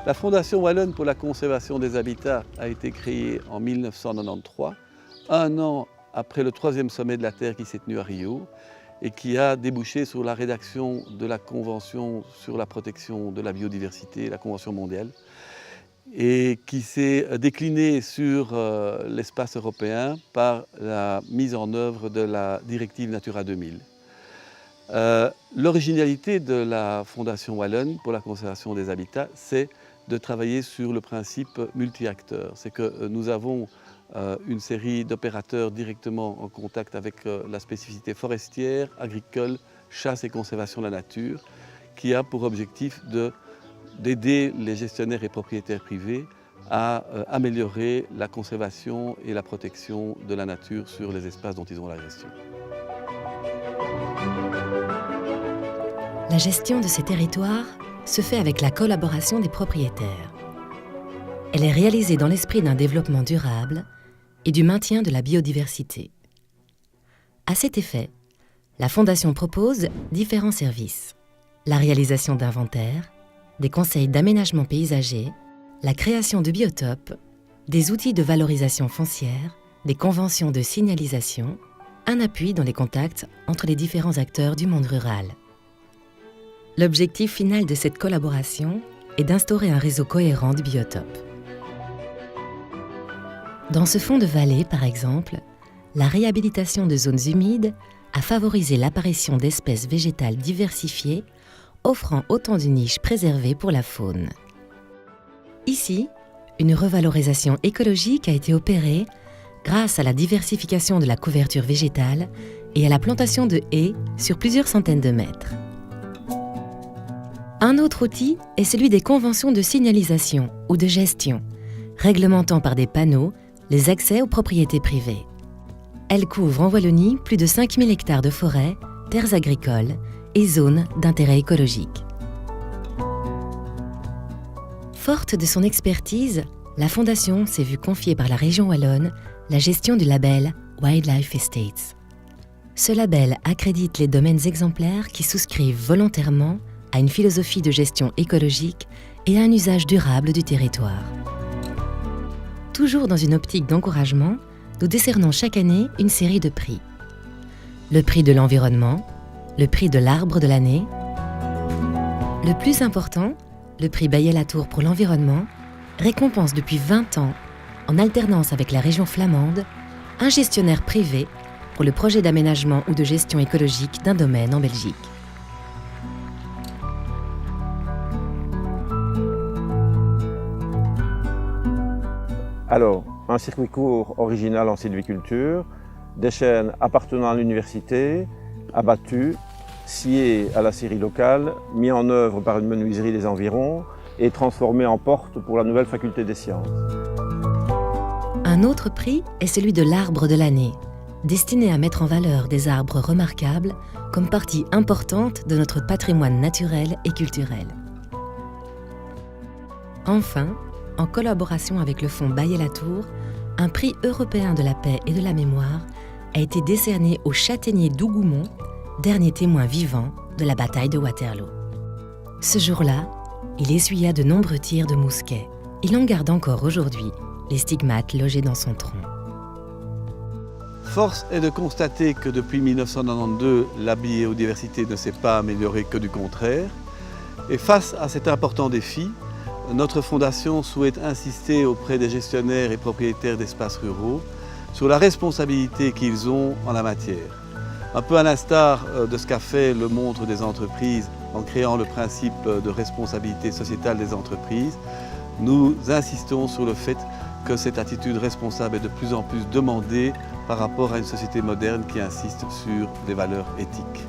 La Fondation Wallonne pour la conservation des habitats a été créée en 1993, un an après le 3e sommet de la Terre qui s'est tenu à Rio et qui a débouché sur la rédaction de la Convention sur la protection de la biodiversité, la Convention mondiale, et qui s'est déclinée sur l'espace européen par la mise en œuvre de la directive Natura 2000. L'originalité de la Fondation Wallonne pour la conservation des habitats, c'est de travailler sur le principe multi-acteurs. C'est que nous avons une série d'opérateurs directement en contact avec la spécificité forestière, agricole, chasse et conservation de la nature, qui a pour objectif d'aider les gestionnaires et propriétaires privés à améliorer la conservation et la protection de la nature sur les espaces dont ils ont la gestion. La gestion de ces territoires se fait avec la collaboration des propriétaires. Elle est réalisée dans l'esprit d'un développement durable et du maintien de la biodiversité. À cet effet, la Fondation propose différents services. La réalisation d'inventaires, des conseils d'aménagement paysager, la création de biotopes, des outils de valorisation foncière, des conventions de signalisation, un appui dans les contacts entre les différents acteurs du monde rural. L'objectif final de cette collaboration est d'instaurer un réseau cohérent de biotopes. Dans ce fond de vallée, par exemple, la réhabilitation de zones humides a favorisé l'apparition d'espèces végétales diversifiées, offrant autant de niches préservées pour la faune. Ici, une revalorisation écologique a été opérée grâce à la diversification de la couverture végétale et à la plantation de haies sur plusieurs centaines de mètres. Un autre outil est celui des conventions de signalisation ou de gestion, réglementant par des panneaux les accès aux propriétés privées. Elles couvrent en Wallonie plus de 5000 hectares de forêts, terres agricoles et zones d'intérêt écologique. Forte de son expertise, la Fondation s'est vue confier par la région wallonne la gestion du label Wildlife Estates. Ce label accrédite les domaines exemplaires qui souscrivent volontairement à une philosophie de gestion écologique et à un usage durable du territoire. Toujours dans une optique d'encouragement, nous décernons chaque année une série de prix. Le prix de l'environnement, le prix de l'arbre de l'année. Le plus important, le prix Baillet-Latour pour l'environnement, récompense depuis 20 ans, en alternance avec la région flamande, un gestionnaire privé pour le projet d'aménagement ou de gestion écologique d'un domaine en Belgique. Alors, un circuit court original en sylviculture, des chênes appartenant à l'université, abattus, sciés à la scierie locale, mis en œuvre par une menuiserie des environs et transformés en porte pour la nouvelle faculté des sciences. Un autre prix est celui de l'arbre de l'année, destiné à mettre en valeur des arbres remarquables comme partie importante de notre patrimoine naturel et culturel. Enfin, en collaboration avec le fonds Baillet-Latour, un prix européen de la paix et de la mémoire a été décerné au châtaignier d'Hougoumont, dernier témoin vivant de la bataille de Waterloo. Ce jour-là, il essuya de nombreux tirs de mousquet. Il en garde encore aujourd'hui les stigmates logés dans son tronc. Force est de constater que depuis 1992, la biodiversité ne s'est pas améliorée, que du contraire. Et face à cet important défi, notre fondation souhaite insister auprès des gestionnaires et propriétaires d'espaces ruraux sur la responsabilité qu'ils ont en la matière. Un peu à l'instar de ce qu'a fait le Montre des entreprises en créant le principe de responsabilité sociétale des entreprises, nous insistons sur le fait que cette attitude responsable est de plus en plus demandée par rapport à une société moderne qui insiste sur des valeurs éthiques.